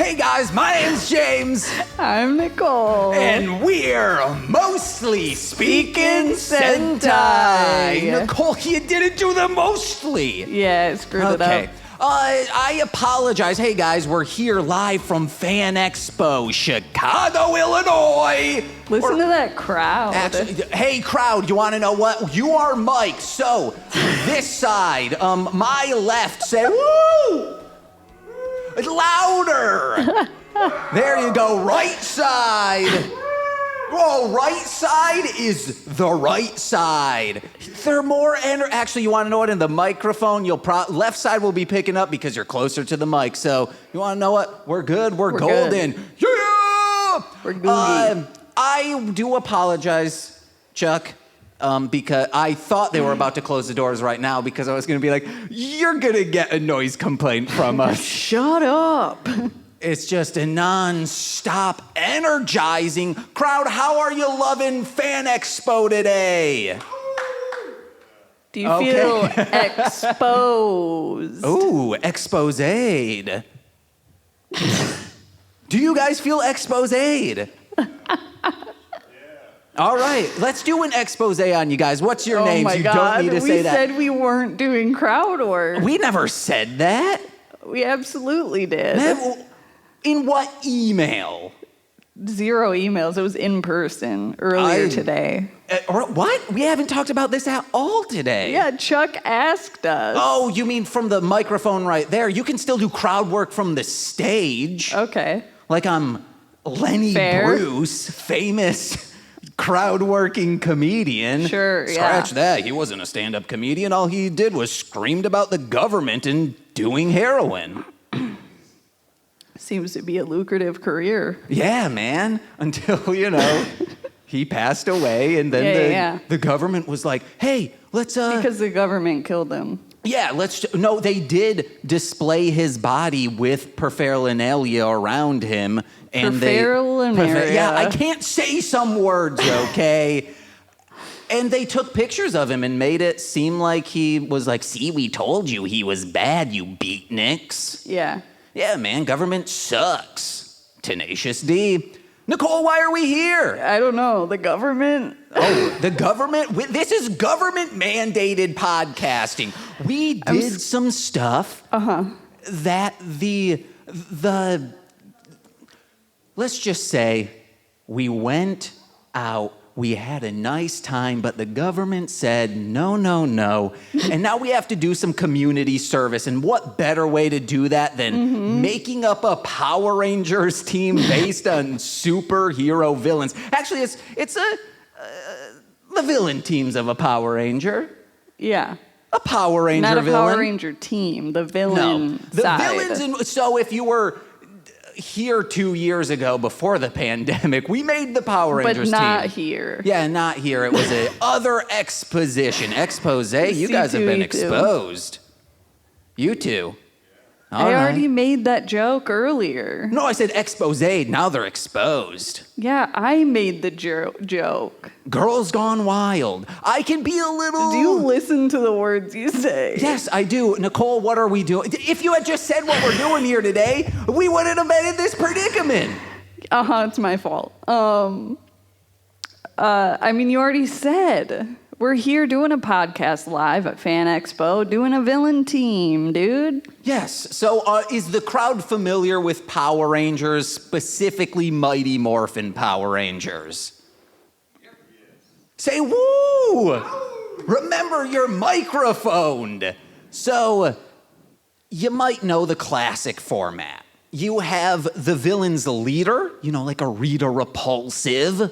Hey guys, my name's James. I'm Nicole. And we're mostly Speakin Sentai. Nicole, you didn't do the mostly. Yeah, I screwed it up. I apologize. Hey guys, we're here live from Fan Expo Chicago, Illinois. Listen to that crowd. Actually, hey crowd, you want to know what? You are Mike, so this side, my left, say woo! Louder! There you go, right side. Whoa, right side is the right side. They're more actually, you want to know what? In the microphone, left side will be picking up because you're closer to the mic. So you want to know what? We're good. We're golden. Good. Yeah. We're good. I do apologize, Chuck. Because I thought they were about to close the doors right now because I was going to be like, you're going to get a noise complaint from us. Shut up. It's just a non-stop energizing crowd. How are you loving Fan Expo today? Do you feel exposed? Ooh, exposed. Do you guys feel exposed? All right, let's do an expose on you guys. What's your names? You don't need to say that. We said we weren't doing crowd work. We never said that. We absolutely did. In what email? 0 emails. It was in person earlier today. What? We haven't talked about this at all today. Yeah, Chuck asked us. Oh, you mean from the microphone right there? You can still do crowd work from the stage. Okay. Like I'm Lenny Bruce, famous crowd working comedian. Sure, Scratch that. He wasn't a stand-up comedian. All he did was screamed about the government and doing heroin. Seems to be a lucrative career. Yeah, man. Until, he passed away and then the government was like, hey, let's... Because the government killed him. Yeah, no, they did display his body with paraphernalia around him. And paraphernalia. I can't say some words, okay? And they took pictures of him and made it seem like he was like, see, we told you he was bad, you beatniks. Yeah. Yeah, man, government sucks. Tenacious D. Nicole, why are we here? I don't know. The government? Oh, the government? This is government-mandated podcasting. We did some stuff that let's just say we went out, we had a nice time, but the government said, no, no, no. And now we have to do some community service. And what better way to do that than making up a Power Rangers team based on superhero villains? Actually, it's the villain teams of a Power Ranger. Yeah. A Power Ranger villain. Not a Power Ranger team, the villain side. Villains, so if you were here 2 years ago before the pandemic, we made the Power Rangers team. But not here. Yeah, not here. It was a other exposition. Expose. You guys have been exposed. You two. I already made that joke earlier. No, I said expose. Now they're exposed. Yeah, I made the joke. Girls Gone Wild. I can be a little... Do you listen to the words you say? Yes, I do. Nicole, what are we doing? If you had just said what we're doing here today, we wouldn't have been in this predicament. It's my fault. You already said... We're here doing a podcast live at Fan Expo, doing a villain team, dude. Yes. So is the crowd familiar with Power Rangers, specifically Mighty Morphin Power Rangers? Yes. Say woo! Remember your microphone. So you might know the classic format. You have the villain's leader, like a Rita Repulsive.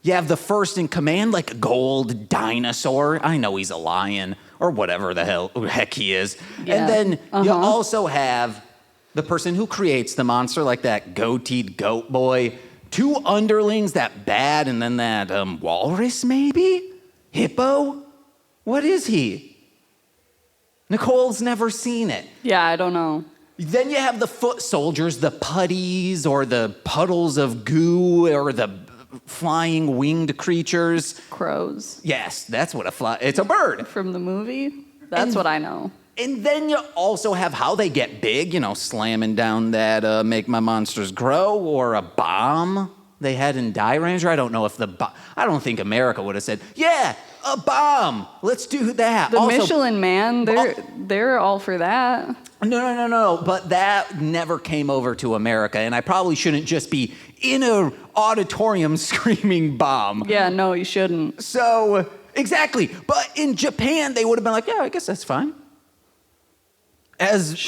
You have the first in command, like a gold dinosaur. I know he's a lion or whatever the heck he is. Yeah. And then you also have the person who creates the monster, like that goateed goat boy. 2 underlings, that bat, and then that walrus maybe? Hippo? What is he? Nicole's never seen it. Yeah, I don't know. Then you have the foot soldiers, the putties or the puddles of goo or the flying winged creatures. Crows. Yes, that's what it's a bird. From the movie? That's what I know. And then you also have how they get big, slamming down that Make My Monsters Grow, or a bomb they had in Die Ranger. I don't know if I don't think America would have said, yeah, a bomb, let's do that. The Also, Michelin Man, they're all for that. No, but that never came over to America, and I probably shouldn't just be in an auditorium screaming bomb. Yeah, no, you shouldn't. So, exactly. But in Japan, they would have been like, yeah, I guess that's fine. As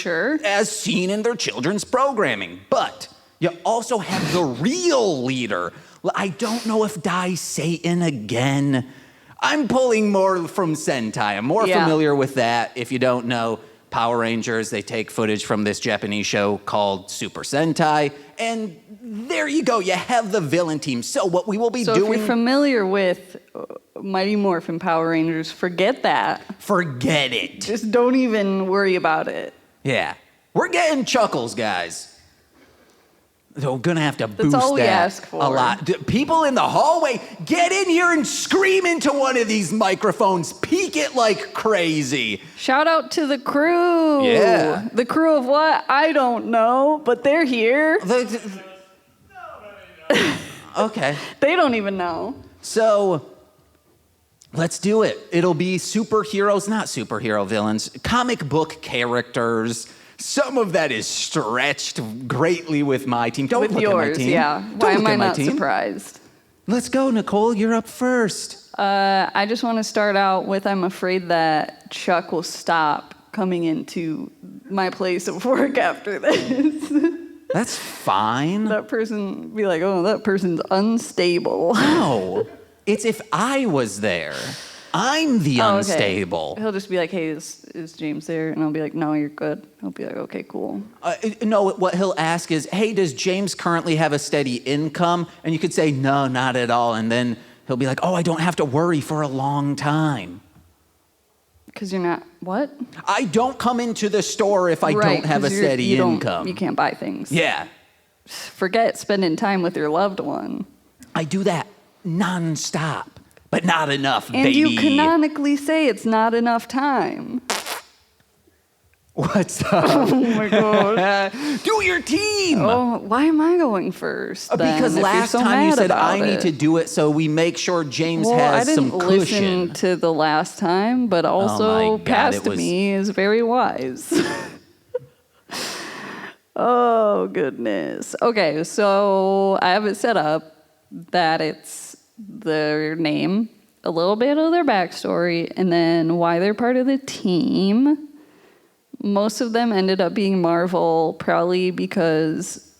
seen in their children's programming. But you also have the real leader. I don't know if Dai Satan again. I'm pulling more from Sentai. I'm more familiar with that. If you don't know, Power Rangers, they take footage from this Japanese show called Super Sentai. And there you go. You have the villain team. So what we will be doing... So if you're familiar with Mighty Morphin Power Rangers, forget that. Forget it. Just don't even worry about it. Yeah. We're getting chuckles, guys. So we're going to have to boost all we that ask for. a lot. People in the hallway, get in here and scream into one of these microphones. Peek it like crazy. Shout out to the crew. Yeah. The crew of what? I don't know, but they're here. Okay. They don't even know. So let's do it. It'll be superheroes, not superhero villains, comic book characters. Some of that is stretched greatly with my team. Don't with look yours, at my team. Yeah. Don't Why look am I at my not team. surprised? Let's go, Nicole. You're up first. I just want to start out with I'm afraid that Chuck will stop coming into my place of work after this. That's fine. That person be like, oh, that person's unstable. No, it's if I was there. I'm the unstable. Okay. He'll just be like, hey, is James there? And I'll be like, no, you're good. He'll be like, okay, cool. No, what he'll ask is, hey, does James currently have a steady income? And you could say, no, not at all. And then he'll be like, oh, I don't have to worry for a long time. Because you're not, what? I don't come into the store if I don't have a steady income. You can't buy things. Yeah. Forget spending time with your loved one. I do that nonstop, but not enough, and baby. You canonically say it's not enough time. What's up? Oh my gosh. Do your team. Oh, why am I going first? Then, because last time you said I need to do it, so we make sure James has some cushion. I didn't listen to the last time, but also past me is very wise. Oh goodness. Okay, so I have it set up that it's their name, a little bit of their backstory, and then why they're part of the team. Most of them ended up being Marvel, probably because...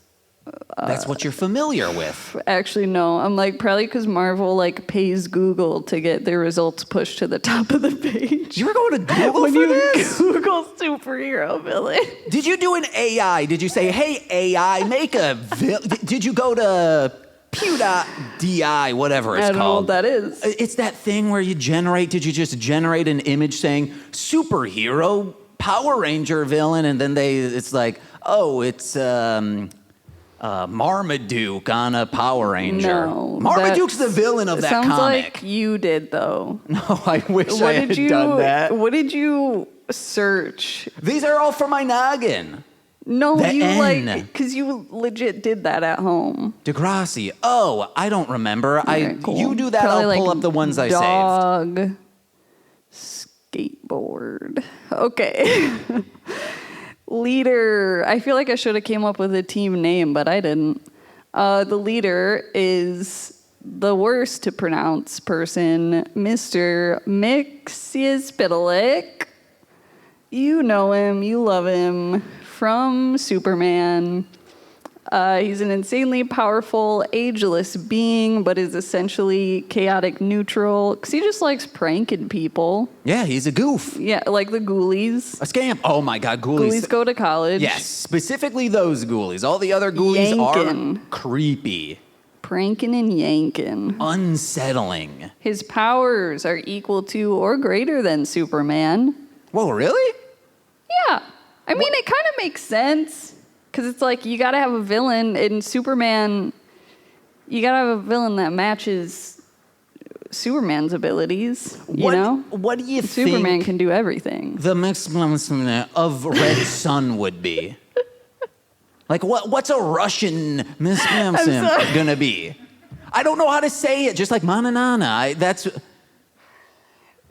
That's what you're familiar with. Actually, no. I'm like, probably because Marvel pays Google to get their results pushed to the top of the page. You were going to Google when for you this? Google superhero villain. Did you do an AI? Did you say, hey, AI, make a... Did you go to Pew.di, whatever it's called? I don't know what that is. It's that thing where you generate... Did you just generate an image saying, superhero... Power Ranger villain, and then it's like, oh, it's Marmaduke on a Power Ranger. No, Marmaduke's the villain of that sounds comic. Like you did, though. No, I wish I had done that. What did you search? These are all for my noggin. No, the you N. because you legit did that at home. Degrassi. Oh, I don't remember. Okay, cool. You do that, Probably I'll pull up the ones I saved. Dog. Skateboard. Okay. Leader. I feel like I should have came up with a team name, but I didn't. The leader is the worst to pronounce person, Mr. Mxyzptlk. You know him. You love him from Superman. He's an insanely powerful, ageless being, but is essentially chaotic neutral, because he just likes pranking people. Yeah, he's a goof. Yeah, like the Ghoulies. A scamp. Oh my God, Ghoulies. Ghoulies go to college. Yes, specifically those Ghoulies. All the other Ghoulies are creepy. Pranking and yanking. Unsettling. His powers are equal to or greater than Superman. Whoa, really? Yeah. I mean, it kind of makes sense. Because it's like, you got to have a villain in Superman. You got to have a villain that matches Superman's abilities, you know? What do you Superman think can do everything. the mix of Red Sun would be? Like, what's a Russian Miss Mamsim gonna be? I don't know how to say it, just like Mananana. That's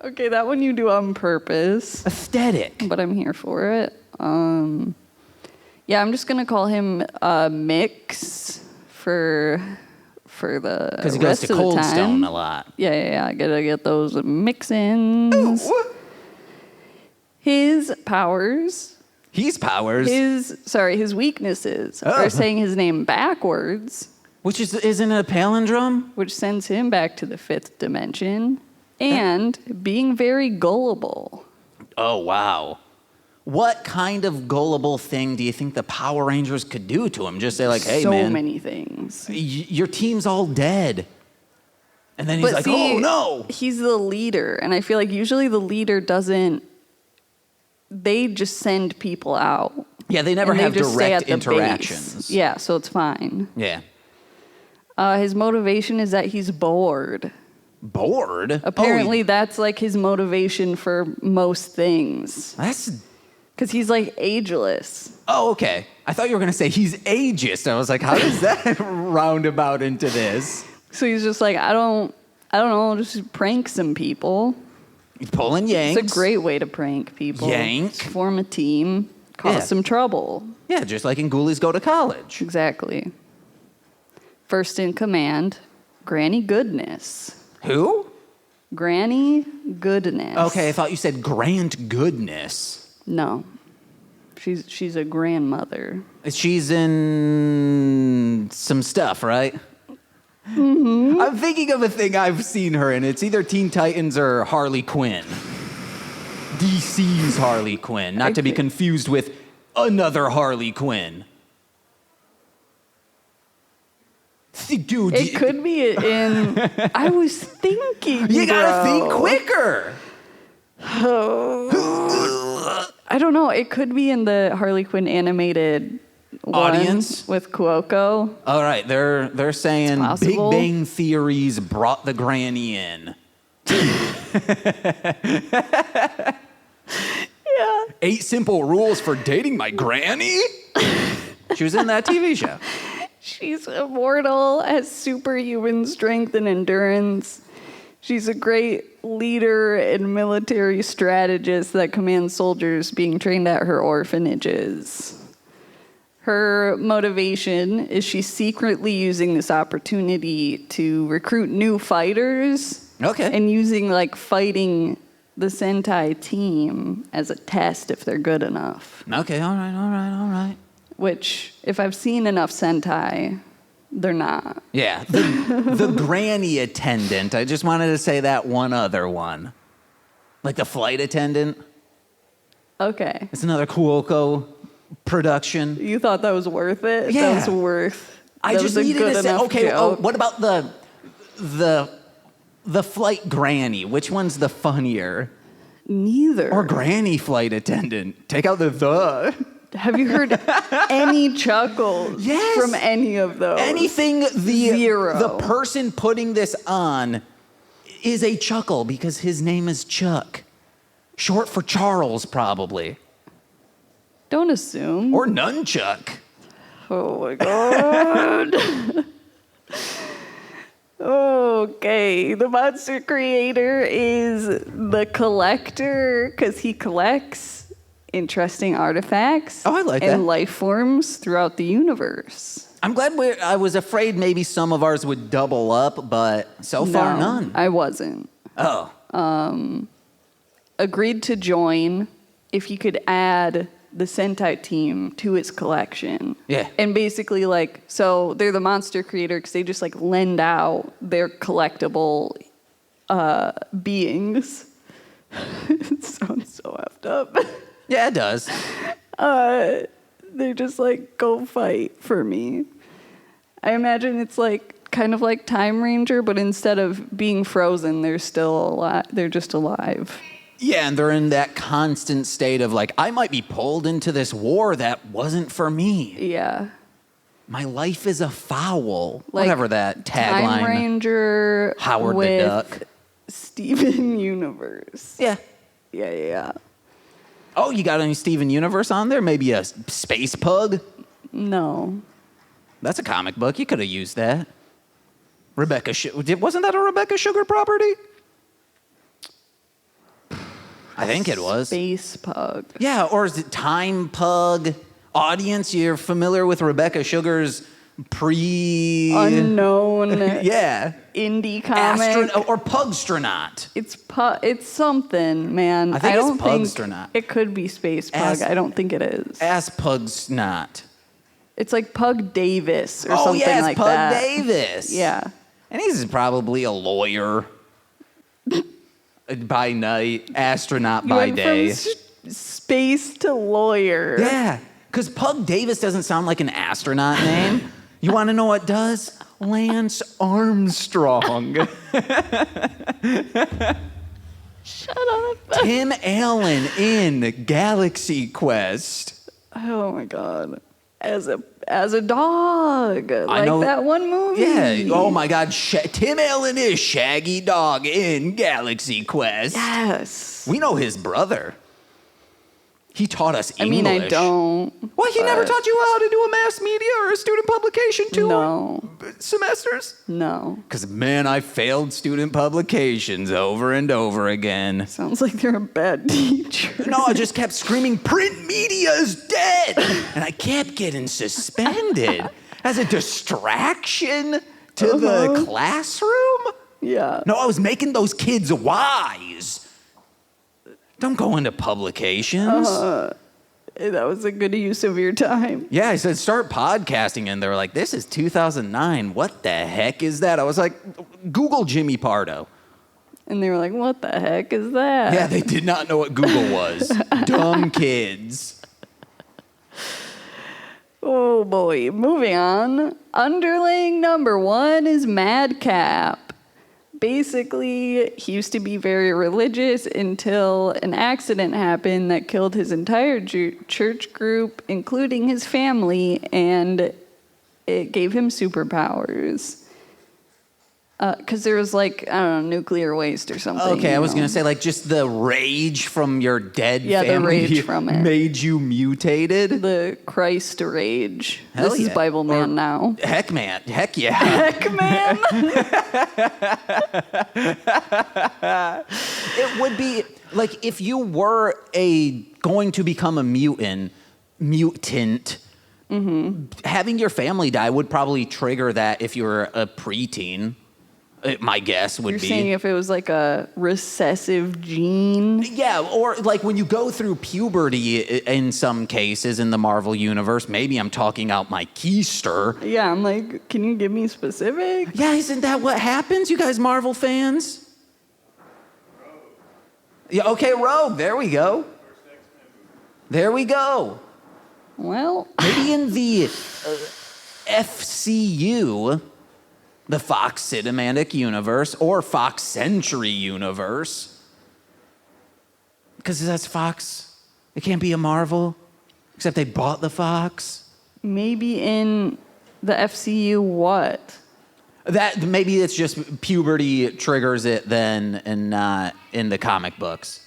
Okay, that one you do on purpose, aesthetic. but I'm here for it. Yeah, I'm just gonna call him Mix for the Because he goes rest to of the Cold time. Stone a lot. Yeah, I gotta get those mix-ins. His powers, His powers, his weaknesses are saying his name backwards, which isn't a palindrome. which sends him back to the 5th dimension, and being very gullible. Oh, wow. What kind of gullible thing do you think the Power Rangers could do to him? Just say like, hey, so man. many things. Your team's all dead. And then he's But like, see, oh, no. He's the leader, and I feel like usually the leader doesn't. They just send people out. Yeah, they never and have they just stay at direct the interactions. base. Yeah, so it's fine. Yeah. His motivation is that he's bored. Bored? Apparently, that's like his motivation for most things. That's... Because he's like ageless. Oh, okay. I thought you were going to say he's ageist. I was like, how does that roundabout into this? So he's just like, I don't know, just prank some people. He's pulling yanks. It's a great way to prank people. Yank. Form a team. Cause some trouble. Yeah, just like in Ghoulies Go to College. Exactly. First in command, Granny Goodness. Who? Granny Goodness. Okay, I thought you said Grant Goodness. No. She's a grandmother. She's in some stuff, right? Mm-hmm. I'm thinking of a thing I've seen her in. It's either Teen Titans or Harley Quinn. DC's Harley Quinn, not to be confused with another Harley Quinn. Dude, It could be in. I was thinking. you gotta think bro. quicker. I don't know. It could be in the Harley Quinn animated Audience? one with Cuoco. All right, they're saying Big possible. Bang Theories brought the granny in. Yeah. 8 simple rules for dating my granny. She was in that TV show. She's immortal, has superhuman strength and endurance. She's a great leader and military strategist that commands soldiers being trained at her orphanages. Her motivation is she's secretly using this opportunity to recruit new fighters. Okay. And using like fighting the Sentai team as a test if they're good enough. Okay, all right. Which, if I've seen enough Sentai, they're not. Yeah, the granny attendant. I just wanted to say that one other one. Like the flight attendant. Okay. It's another Cuoco production. You thought that was worth it? Yeah. That was worth. I that just was a needed good to say, enough okay, joke. what about the flight granny? Which one's the funnier? Neither. Or granny flight attendant? Take out the. Have you heard any chuckles Yes. from any of those? Anything Zero. the person putting this on is a chuckle because his name is Chuck. Short for Charles, probably. Don't assume. Or Nunchuck. Oh my god. Okay, the monster creator is the collector because he collects interesting artifacts Oh, I like and that. life forms throughout the universe. I'm glad I was afraid maybe some of ours would double up, but so far No, none. I wasn't. Oh. Agreed to join if he could add the Sentai team to his collection. Yeah. And basically, like, so they're the monster creator because they just, like, lend out their collectible beings. It sounds so effed up. Yeah, it does. They're just like, go fight for me. I imagine it's like kind of like Time Ranger, but instead of being frozen, they're still alive. They're just alive. Yeah, and they're in that constant state of like, I might be pulled into this war that wasn't for me. Yeah. My life is a foul. Like Whatever that Time tagline. Ranger Howard the with Duck. Steven Universe. Yeah. Yeah. Oh, you got any Steven Universe on there? Maybe a space pug? No. That's a comic book. You could have used that. Wasn't that a Rebecca Sugar property? I think it was. Space Pug. Yeah, or is it Time Pug? Audience, you're familiar with Rebecca Sugar's unknown yeah. indie comic. Or Pugstronaut. It's something, man. I think don't it's think Pugstronaut. it could be Space Pug. I don't think it is. Ass Pugsnot. It's like Pug Davis or Oh, something yes, like Pug that. Davis. Yeah. And he's probably a lawyer by night, astronaut by day. From space to lawyer. Yeah, because Pug Davis doesn't sound like an astronaut name. You want to know what does? Lance Armstrong. Shut up. Tim Allen in Galaxy Quest. Oh my God. As a dog. I know that one movie. Yeah. Oh my God. Tim Allen is Shaggy Dog in Galaxy Quest. Yes. We know his brother. He taught us English. I mean, I don't. Well, he never taught you how to do a mass media or a student publication No. semesters? No. Because, man, I failed student publications over and over again. Sounds like you're a bad teacher. No, I just kept screaming, print media is dead! And I kept getting suspended as a distraction to the classroom. Yeah. No, I was making those kids wise. Don't go into publications. That was a good use of your time. Yeah, I said, start podcasting. And they were like, this is 2009. What the heck is that? I was like, Google Jimmy Pardo. And they were like, what the heck is that? Yeah, they did not know what Google was. Dumb kids. Oh boy. Moving on. Underling number 1 is Madcap. Basically, he used to be very religious until an accident happened that killed his entire church group, including his family, and it gave him superpowers. Because there was like, I don't know, nuclear waste or something. Okay, I was going to say, like, just the rage from your dead family. Yeah, the rage from it. Made you mutated. The Christ rage. Hell This is yeah. Bible Man now. Heck, man. Heck yeah. Heck, man. It would be, like, if you were going to become a mutant, having your family die would probably trigger that if you were a preteen. My guess would be. You're saying if it was like a recessive gene? Yeah, or like when you go through puberty in some cases in the Marvel universe, maybe I'm talking out my keister. Yeah, I'm like, can you give me specific? Yeah, isn't that what happens, you guys Marvel fans? Yeah, okay, Rogue, there we go. There we go. Well, Maybe in the FCU, the Fox Cinematic Universe, or Fox Century Universe. Because that's Fox. It can't be a Marvel, except they bought the Fox. maybe in the FCU what? That maybe it's just puberty triggers it then and not in the comic books.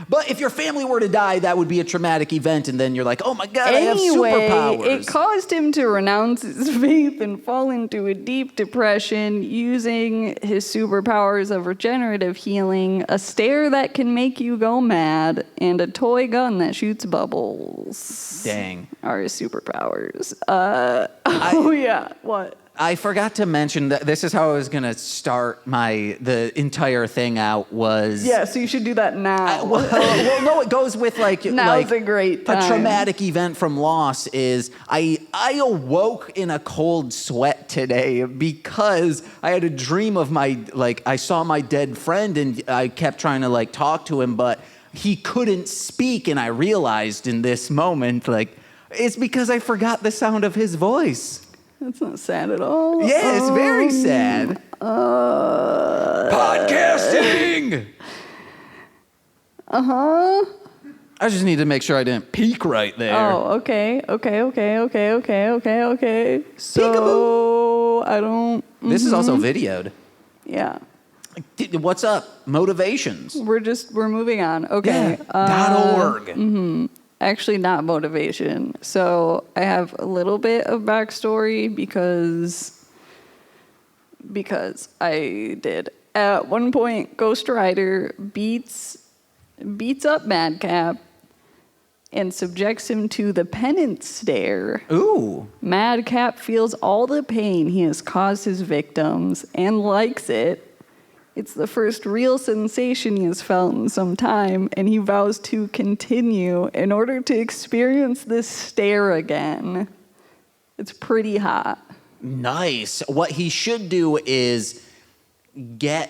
But if your family were to die, that would be a traumatic event, and then you're like, oh my God, I have superpowers. It caused him to renounce his faith and fall into a deep depression using his superpowers of regenerative healing, a stare that can make you go mad, and a toy gun that shoots bubbles. Dang. Are his superpowers. Yeah, what? I forgot to mention that this is how I was going to start the entire thing out was... Yeah, so you should do that now. Well, no, it goes with like... Now's a great time. A traumatic event from loss is I awoke in a cold sweat today because I had a dream of I saw my dead friend and I kept trying to talk to him, but he couldn't speak, and I realized in this moment, it's because I forgot the sound of his voice. That's not sad at all. Yeah, it's very sad. Podcasting! Uh-huh. I just need to make sure I didn't peek right there. Oh, okay. So, Peekaboo. I don't... This is also videoed. Yeah. What's up? Motivations. We're moving on. Okay. .org. Actually, not motivation. So I have a little bit of backstory because I did. At one point, Ghost Rider beats up Madcap and subjects him to the penance stare. Ooh. Madcap feels all the pain he has caused his victims and likes it. It's the first real sensation he has felt in some time, and he vows to continue in order to experience this stare again. It's pretty hot. Nice. What he should do is get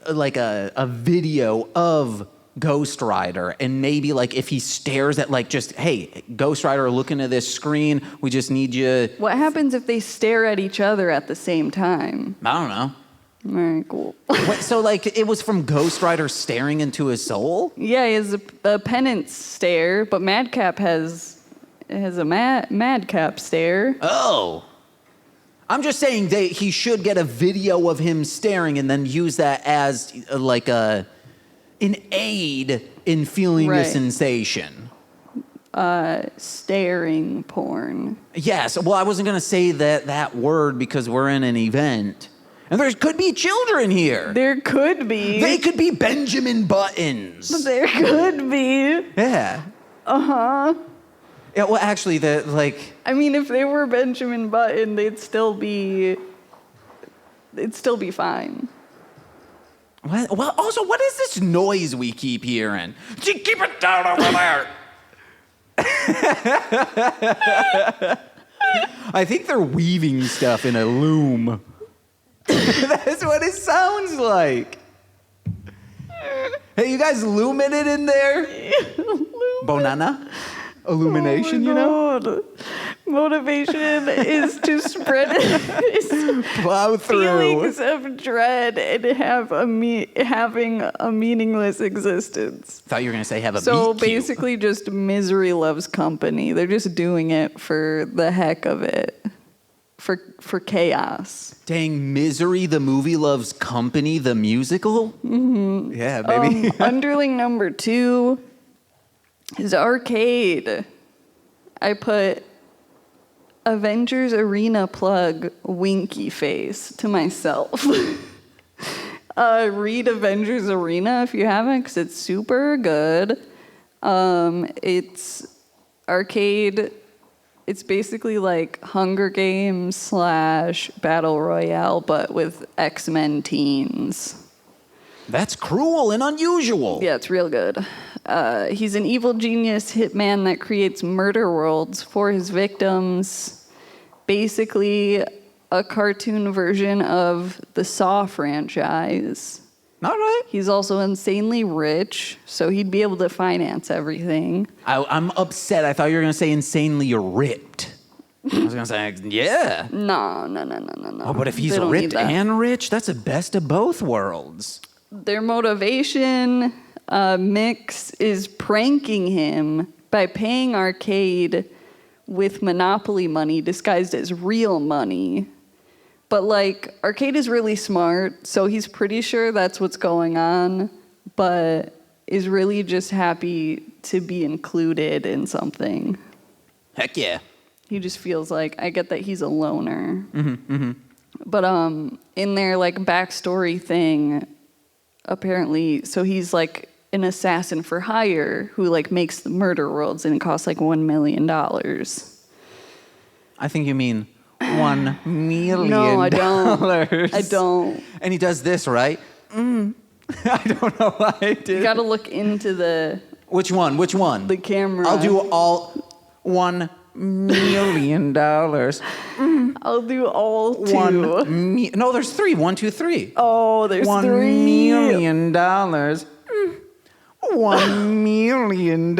like a video of Ghost Rider, and maybe like if he stares at like just, hey, Ghost Rider, looking at this screen, we just need you. What happens if they stare at each other at the same time? I don't know. All right, cool. Wait, so like it was from Ghost Rider staring into his soul? Yeah, he has a penance stare, but Madcap has a Madcap stare. Oh. I'm just saying he should get a video of him staring and then use that as like an aid in feeling the Right. sensation. Staring porn. Yes. Well, I wasn't going to say that word because we're in an event. And there could be children here. There could be. They could be Benjamin Buttons. There could be. Yeah. Uh-huh. Yeah, well, actually, I mean, if they were Benjamin Button, they'd still be fine. What? Well, also, what is this noise we keep hearing? Keep it down over there. I think they're weaving stuff in a loom. That's what it sounds like. Hey, you guys looming it in there? Bonana? Illumination, you know? Motivation is to spread Plow through. feelings of dread and having a meaningless existence. Thought you were going to say have a So meat cute. basically just misery loves company. They're just doing it for the heck of it. For chaos. Dang, Misery, the movie loves company, the musical? Mm-hmm. Yeah, baby. Underling number 2 is arcade. I put Avengers Arena plug winky face to myself. Read Avengers Arena if you haven't, because it's super good. It's arcade. It's basically like Hunger Games / Battle Royale, but with X-Men teens. That's cruel and unusual. Yeah, it's real good. He's an evil genius hitman that creates murder worlds for his victims. Basically, a cartoon version of the Saw franchise. All right. He's also insanely rich, so he'd be able to finance everything. I'm upset. I thought you were going to say insanely ripped. I was going to say, yeah. No. Oh, but if he's They don't need ripped that. and rich, that's the best of both worlds. Their motivation mix is pranking him by paying Arcade with Monopoly money disguised as real money. But, like, Arcade is really smart, so he's pretty sure that's what's going on, but is really just happy to be included in something. Heck yeah. He just feels like, I get that he's a loner. But in their, like, backstory thing, apparently, so he's, like, an assassin for hire who, like, makes the murder worlds, and it costs, like, $1 million. I think you mean $1 million. No, I don't. I don't. And he does this, right? I don't know why I did. You gotta look into the Which one? the camera. I'll do all $1 million. I'll do all 2. No, there's 3. 1, 2, 3. Oh, there's $1 3. million. $1 million.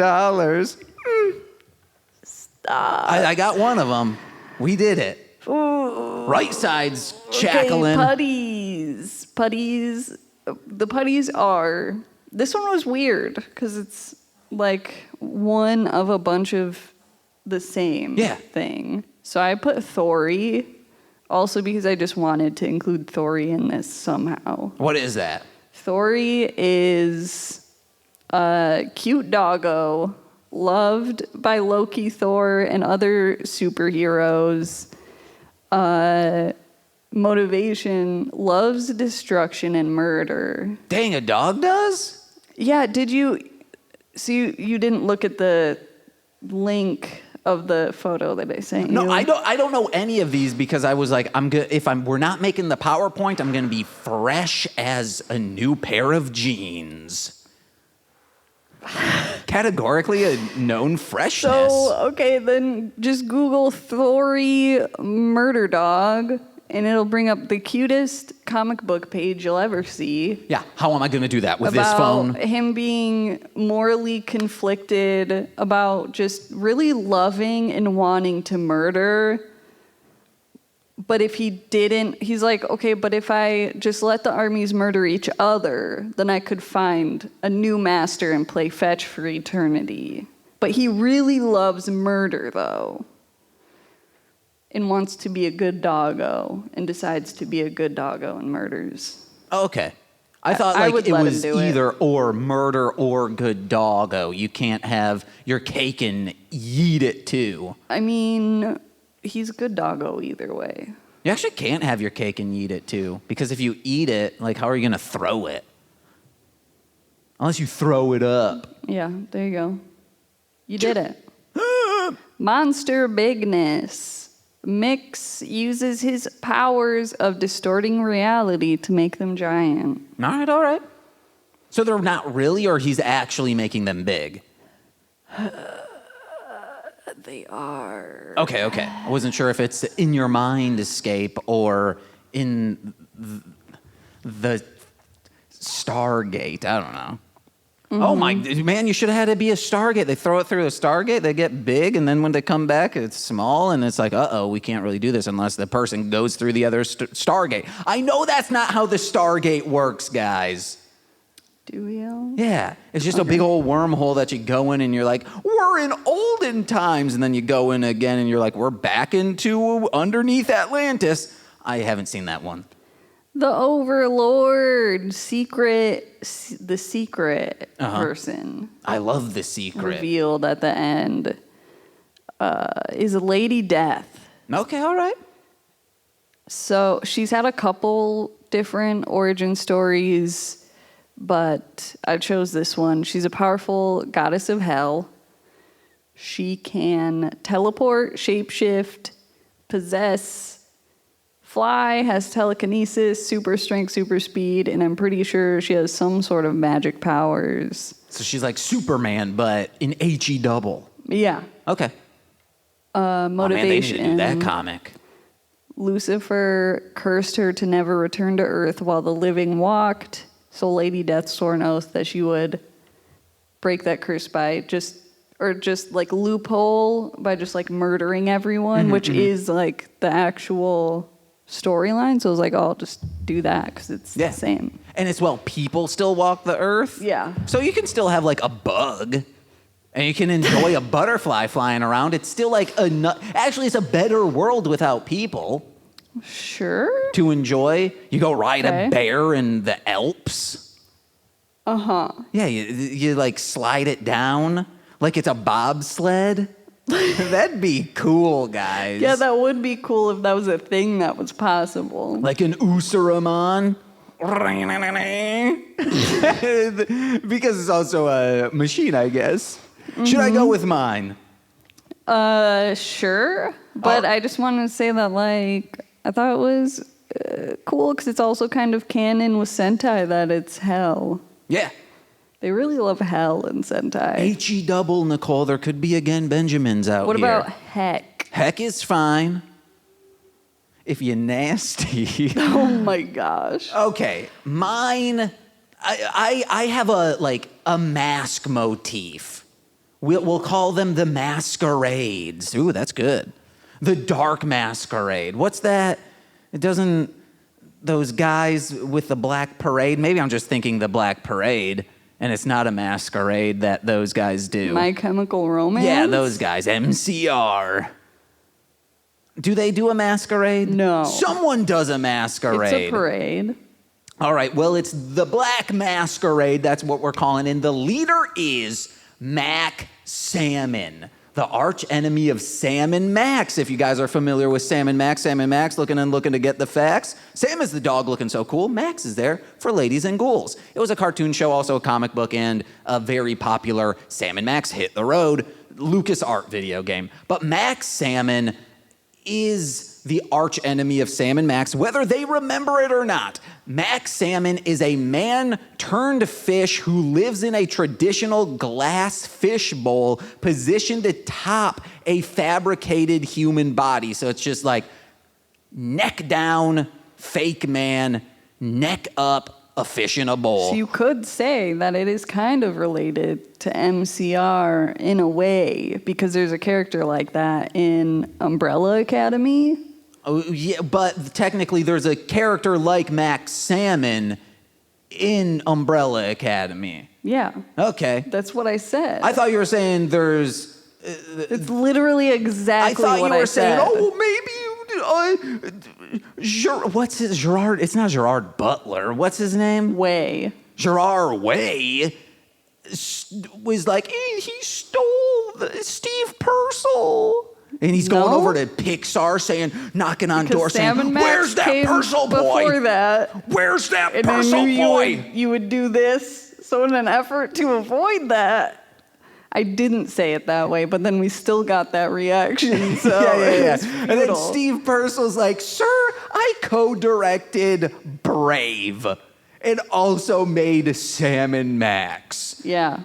Stop. I got one of them. We did it. Ooh. Right side's Okay, cackling. putties. Putties. The putties are... This one was weird, because it's like one of a bunch of the same Yeah. thing. So I put Thori. Also because I just wanted to include Thori in this somehow. What is that? Thori is a cute doggo, loved by Loki, Thor, and other superheroes. Motivation, loves destruction and murder. Dang, a dog does? Yeah, did you... So you didn't look at the link of the photo that I sent you? No, I don't know any of these because I was like, we're not making the PowerPoint, I'm gonna be fresh as a new pair of jeans. Categorically a known freshness. So, okay, then just Google Thori murder dog, and it'll bring up the cutest comic book page you'll ever see. Yeah, how am I gonna do that with this phone? About him being morally conflicted, about just really loving and wanting to murder. But if he didn't, he's like, okay, but if I just let the armies murder each other, then I could find a new master and play fetch for eternity. But he really loves murder, though, and wants to be a good doggo, and decides to be a good doggo and murders. Okay. I thought I like would it let him was do it. either or murder or good doggo. You can't have your cake and eat it too. I mean, he's a good doggo either way. You actually can't have your cake and eat it too, because if you eat it, like how are you gonna throw it? Unless you throw it up. Yeah, there you go. You did it. Monster bigness. Mix uses his powers of distorting reality to make them giant. All right. So they're not really, or he's actually making them big? They are. Okay. I wasn't sure if it's in your mind escape or in the Stargate. I don't know. Oh my, man, you should have had it be a Stargate. They throw it through a Stargate, they get big, and then when they come back, it's small, and it's like, uh-oh, we can't really do this unless the person goes through the other Stargate. I know that's not how the Stargate works, guys. Do you? Yeah, it's just a big old wormhole that you go in, and you're like, we're in olden times, and then you go in again, and you're like, we're back into underneath Atlantis. I haven't seen that one. The Overlord, the secret person. I love The Secret. Revealed at the end is Lady Death. Okay, all right. So she's had a couple different origin stories, but I chose this one. She's a powerful goddess of hell. She can teleport, shapeshift, possess, fly, has telekinesis, super strength, super speed, and I'm pretty sure she has some sort of magic powers. So she's like Superman, but in HE double. Yeah. Okay. Motivation. Oh, man, they need to do that comic. Lucifer cursed her to never return to Earth while the living walked. So Lady Death swore an oath that she would break that curse by just like loophole by just like murdering everyone, which is like the actual storyline. So I was like, oh, I'll just do that because it's the same. And it's, well, people still walk the earth. Yeah. So you can still have like a bug and you can enjoy a butterfly flying around. It's still like actually it's a better world without people. Sure. To enjoy. You go ride a bear in the Alps. Uh-huh. Yeah, you like slide it down like it's a bobsled. That'd be cool, guys. Yeah, that would be cool if that was a thing that was possible. Like an Usaramon. Because it's also a machine, I guess. Should I go with mine? Sure. But I just wanted to say that, like, I thought it was cool because it's also kind of canon with Sentai that it's hell. Yeah. They really love hell in Sentai. HE double, Nicole. There could be again Benjamins out here. What about heck? Heck is fine. If you're nasty. Oh my gosh. Okay, mine. I have a mask motif. We'll call them the masquerades. Ooh, that's good. The Dark Masquerade. What's that? It doesn't. Those guys with the Black Parade. Maybe I'm just thinking the Black Parade. And it's not a masquerade that those guys do. My Chemical Romance? Yeah, those guys. MCR. Do they do a masquerade? No. Someone does a masquerade. It's a parade. All right, well, it's the Black Masquerade. That's what we're calling it. And the leader is Mac Salmon, the arch enemy of Salmon Max. If you guys are familiar with Salmon Max looking to get the facts. Sam is the dog looking so cool. Max is there for ladies and ghouls. It was a cartoon show, also a comic book, and a very popular Salmon Max Hit the Road LucasArts video game. But Max Salmon is the arch enemy of Salmon Max, whether they remember it or not. Max Salmon is a man turned fish who lives in a traditional glass fish bowl positioned atop a fabricated human body. So it's just like neck down, fake man, neck up, a fish in a bowl. So you could say that it is kind of related to MCR in a way, because there's a character like that in Umbrella Academy. Oh, yeah, but technically there's a character like Max Salmon in Umbrella Academy. Yeah. Okay. That's what I said. I thought you were saying there's... it's literally exactly what I said. I thought you were saying, what's his Gerard? It's not Gerard Butler. What's his name? Way. Gerard Way was like, he stole Steve Purcell. And he's going over to Pixar saying, knocking on doors saying, where's that Purcell boy? Before that. Where's that Purcell boy? You would do this. So in an effort to avoid that, I didn't say it that way, but then we still got that reaction. So yeah. And then Steve Purcell's like, sir, I co-directed Brave and also made Salmon Max. Yeah.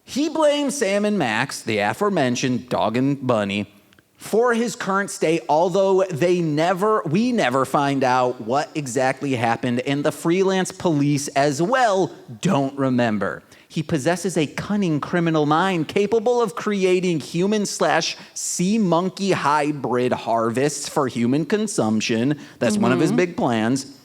He blames Salmon Max, the aforementioned dog and bunny, for his current state, although we never find out what exactly happened, and the freelance police as well don't remember. He possesses a cunning criminal mind capable of creating human/sea monkey hybrid harvests for human consumption. That's one of his big plans.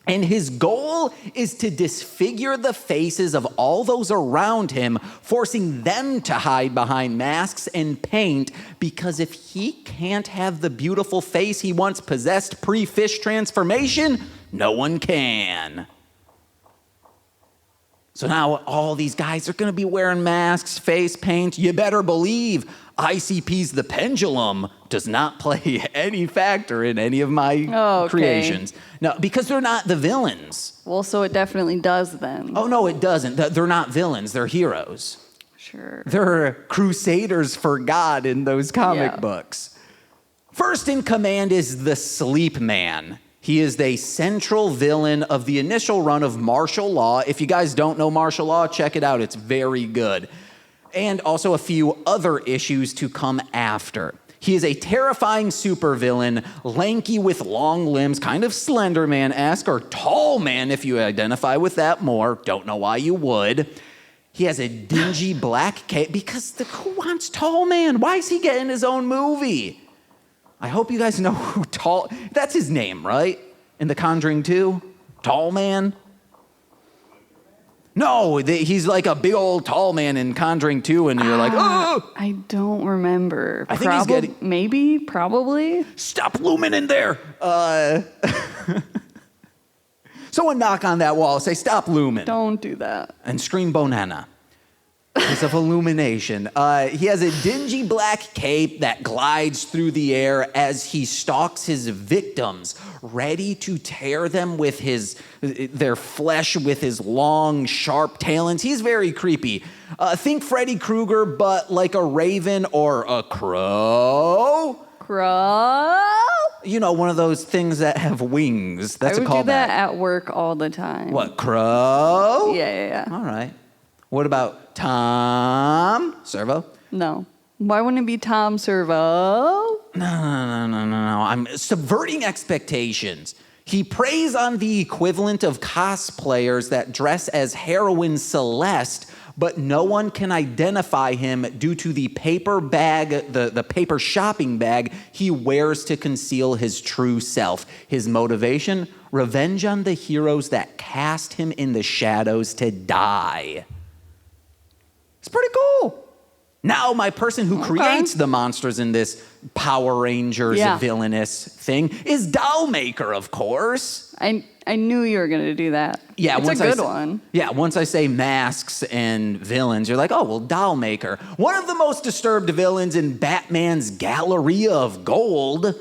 And his goal is to disfigure the faces of all those around him, forcing them to hide behind masks and paint, because if he can't have the beautiful face he once possessed pre-fish transformation, no one can. So now all these guys are going to be wearing masks, face paint. You better believe ICP's The Pendulum does not play any factor in any of my creations. No, because they're not the villains. Well, so it definitely does then. Oh, no, it doesn't. They're not villains. They're heroes. Sure. They're crusaders for God in those comic books. First in command is the Sleep Man. He is the central villain of the initial run of Martial Law. If you guys don't know Martial Law, check it out. It's very good. And also a few other issues to come after. He is a terrifying supervillain, lanky with long limbs, kind of Slender Man-esque, or Tall Man if you identify with that more. Don't know why you would. He has a dingy black cape, because who wants Tall Man? Why is he getting his own movie? I hope you guys know who that's his name, right? In The Conjuring 2? Tall Man? No, he's like a big old tall man in Conjuring 2, and you're like, oh! I don't remember. I think he's getting... Maybe, probably. Stop looming in there. Someone knock on that wall, say, stop looming. Don't do that. And scream Bonanna. Because of illumination. He has a dingy black cape that glides through the air as he stalks his victims, ready to tear them with their flesh with his long, sharp talons. He's very creepy. Think Freddy Krueger, but like a raven or a crow. Crow? You know, one of those things that have wings. That's a callback. I would do that at work all the time. What, crow? Yeah. All right. What about Tom Servo? No. Why wouldn't it be Tom Servo? No. I'm subverting expectations. He preys on the equivalent of cosplayers that dress as heroine Celeste, but no one can identify him due to the paper bag, the paper shopping bag he wears to conceal his true self. His motivation? Revenge on the heroes that cast him in the shadows to die. It's pretty cool. Now my person who creates the monsters in this Power Rangers villainous thing is Dollmaker, of course. I knew you were going to do that. Yeah, it's a good one. Yeah, once I say masks and villains, you're like, oh, well, Dollmaker. One of the most disturbed villains in Batman's Galleria of Gold.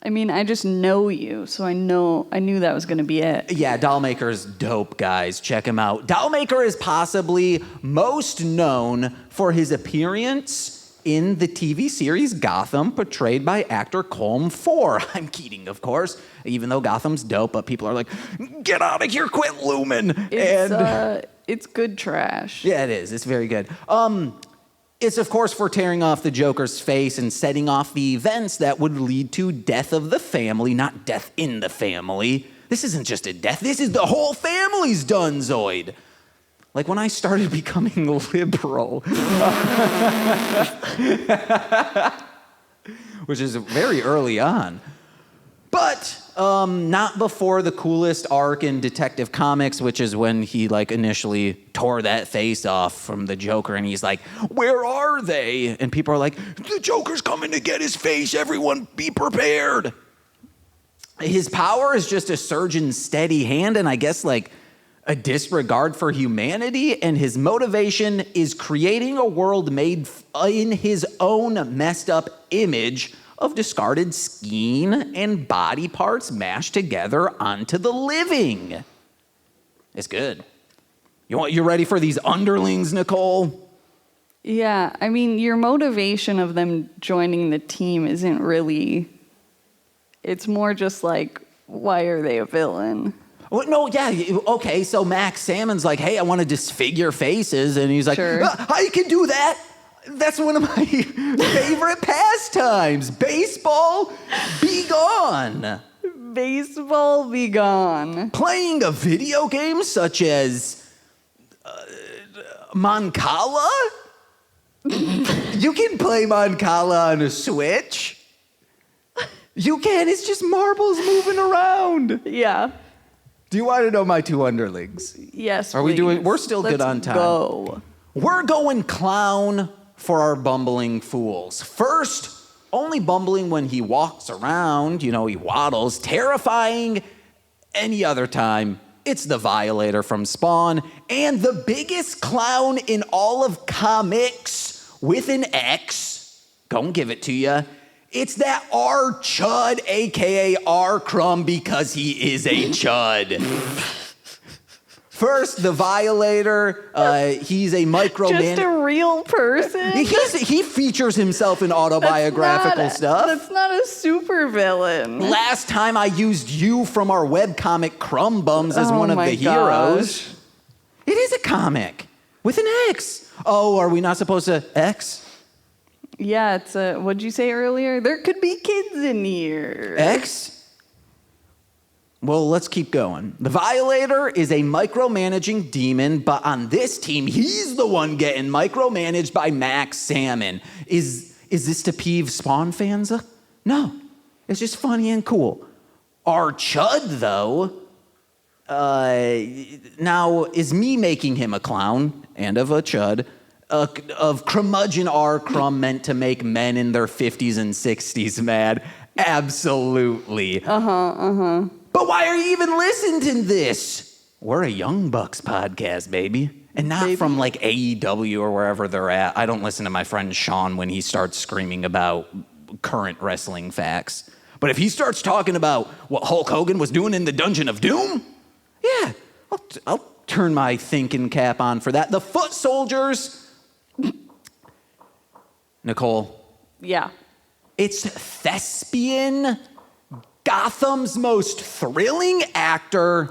I mean, I just know you, so I knew that was going to be it. Yeah, Dollmaker's dope, guys. Check him out. Dollmaker is possibly most known for his appearance in the TV series Gotham, portrayed by actor Colm Four. I'm kidding, of course, even though Gotham's dope, but people are like, get out of here, quit looming. It's good trash. Yeah, it is. It's very good. It's, of course, for tearing off the Joker's face and setting off the events that would lead to death of the family, not death in the family. This isn't just a death. This is the whole family's done, Zoid. Like when I started becoming liberal. Which is very early on. But not before the coolest arc in Detective Comics, which is when he initially tore that face off from the Joker, and he's like, where are they? And people are like, the Joker's coming to get his face, everyone be prepared. His power is just a surgeon's steady hand, and I guess a disregard for humanity, and his motivation is creating a world made in his own messed up image of discarded skin and body parts mashed together onto the living. It's good. You ready for these underlings, Nicole? Yeah, I mean, your motivation of them joining the team isn't really... It's more just why are they a villain? Well, no, yeah, okay, so Max Salmon's like, hey, I want to disfigure faces, and he's like, sure. I can do that. That's one of my favorite pastimes. Baseball, be gone. Baseball, be gone. Playing a video game such as Mancala? You can play Mancala on a Switch. You can, it's just marbles moving around. Yeah. Do you want to know my two underlings? Yes, Are we doing, we're still good on time. Go. We're going clown for our bumbling fools. First, only bumbling when he walks around, he waddles, terrifying any other time. It's the Violator from Spawn, and the biggest clown in all of comics with an X. Gonna give it to you. It's that R Chud, aka R Crumb, because he is a chud. First, the Violator, he's a Just a real person? He features himself in autobiographical stuff. That's not a supervillain. Last time I used you from our webcomic Crumb Bums as one of the heroes. It is a comic with an X. Oh, are we not supposed to X? Yeah, it's what'd you say earlier? There could be kids in here. X? Well, let's keep going. The Violator is a micromanaging demon, but on this team, he's the one getting micromanaged by Max Salmon. Is this to peeve Spawn fans? No, it's just funny and cool. Our Chud, though, now is me making him a clown and of a Chud, of curmudgeon R Crumb meant to make men in their 50s and 60s mad? Absolutely. But why are you even listening to this? We're a Young Bucks podcast, baby. And not from AEW or wherever they're at. I don't listen to my friend Sean when he starts screaming about current wrestling facts. But if he starts talking about what Hulk Hogan was doing in the Dungeon of Doom, yeah, I'll turn my thinking cap on for that. The Foot Soldiers. Nicole. Yeah. It's thespian Gotham's most thrilling actor,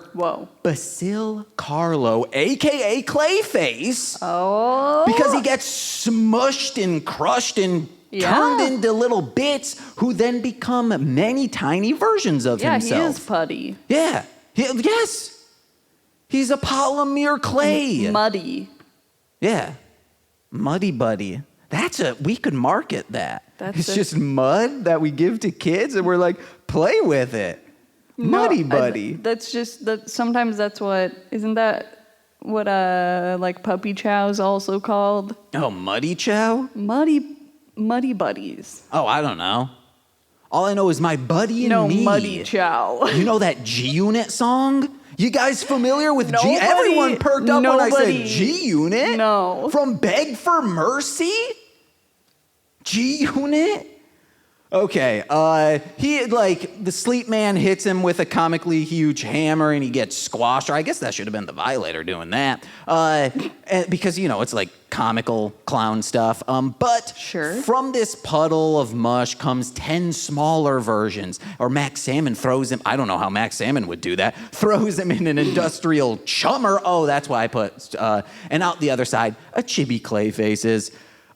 Basil Carlo, a.k.a. Clayface. Oh. Because he gets smushed and crushed and turned into little bits who then become many tiny versions of himself. Yeah, he is putty. Yeah. Yes. He's a polymer clay. Muddy. Yeah. Muddy Buddy. We could market that. It's just mud that we give to kids and we're like, play with it. Muddy Buddy. That's just, sometimes that's what, isn't that like puppy chow's also called? Oh, Muddy Chow? Muddy buddies. Oh, I don't know. All I know is my buddy and me. No, Muddy Chow. You know that G-Unit song? You guys familiar with Nobody- G? Everyone perked up when I said nobody- G-Unit? No. From Beg for Mercy? G-Unit? Okay, he, like, the sleep man hits him with a comically huge hammer and he gets squashed, or I guess that should have been the Violator doing that. Because, you know, it's like comical clown stuff. But Sure. from this puddle of mush comes 10 smaller versions. Or Max Salmon throws him, I don't know how Max Salmon would do that, throws him in an industrial chummer. Oh, that's why I put, and out the other side, a chibi clay faces.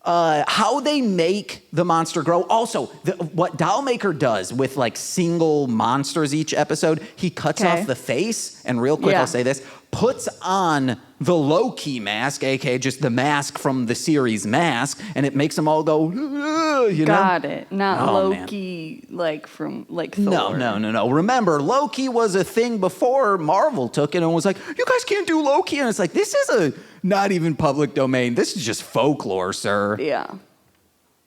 How they make the monster grow. Also, what Dollmaker does with like single monsters each episode, he cuts Okay. off the face, and real quick, Yeah. I'll say this, puts on the Loki mask, aka just the mask from the series Mask, and it makes them all go, you know? Got it. Not Oh, man. Loki, like from like Thor. No. Remember, Loki was a thing before Marvel took it and was like, you guys can't do Loki. And it's like, this is not even public domain. This is just folklore, sir. Yeah.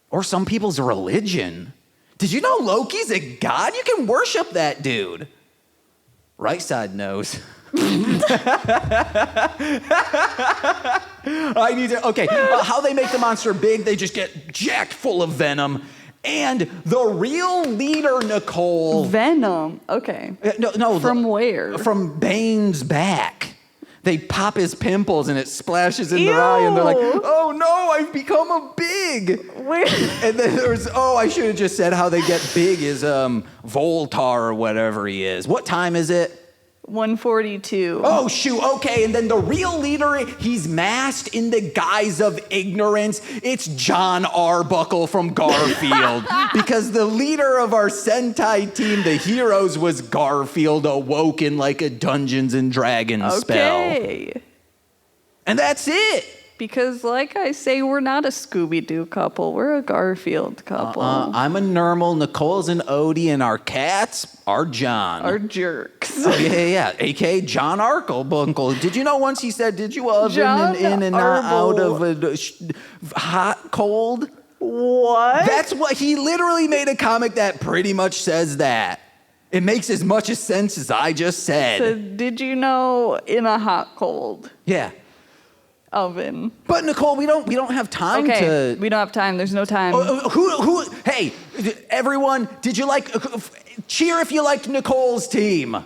Or some people's religion. Did you know Loki's a god? You can worship that dude. Right side knows. I need to, okay, how they make the monster big, they just get jacked full of venom. And the real leader, Nicole. Venom. Okay. No. From where? From Bane's back. They pop his pimples and it splashes in their eye and they're like, Ew. oh no, I've become a big. Where? And then there's, I should have just said how they get big is Voltar or whatever he is. What time is it? 142. Oh, shoot, okay, and then the real leader, he's masked in the guise of ignorance. It's John Arbuckle from Garfield. Because the leader of our Sentai team, the heroes, was Garfield awoken like a Dungeons and Dragons spell. Okay. And that's it. Because, like I say, we're not a Scooby-Doo couple. We're a Garfield couple. I'm a Nermal, Nicole's an Odie, and our cats are John. Our jerks. Oh, yeah. A.K.A. John Arbuckle. Did you know once he said, did you oven John in and not out Arbuckle. of a hot, cold? What? That's what, he literally made a comic that pretty much says that. It makes as much sense as I just said. So, did you know in a hot, cold Yeah. oven? But Nicole, we don't have time Okay, to... we don't have time. There's no time. Hey, everyone, did you like, cheer if you liked Nicole's team.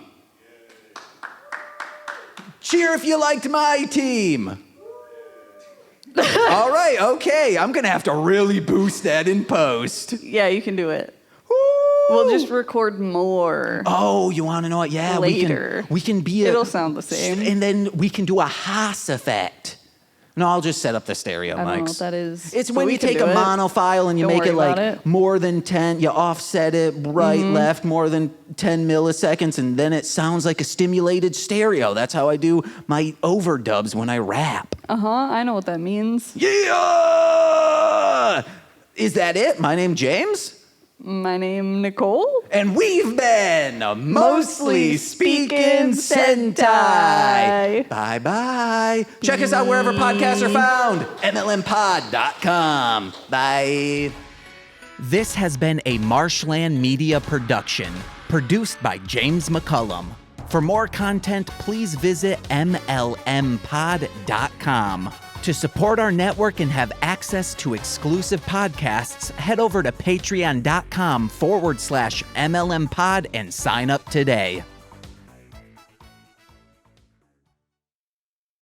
Cheer if you liked my team. All right, okay. I'm going to have to really boost that in post. Yeah, you can do it. Woo! We'll just record more. Oh, you want to know what? Yeah, Later. we can be It'll sound the same. And then we can do a Haas effect. No, I'll just set up the stereo mics. I don't know what that is. It's but when we you can take do a it. monofile and you Don't make it worry like about it. more than 10, you offset it right, left, more than 10 milliseconds, and then it sounds like a stimulated stereo. That's how I do my overdubs when I rap. I know what that means. Yeah! Is that it? My name James? My name Nicole. And we've been mostly speaking Sentai. Bye-bye. Check us out wherever podcasts are found. MLMpod.com. Bye. This has been a Marshland Media production, produced by James McCullum. For more content, please visit MLMpod.com. To support our network and have access to exclusive podcasts, head over to patreon.com/MLMpod and sign up today.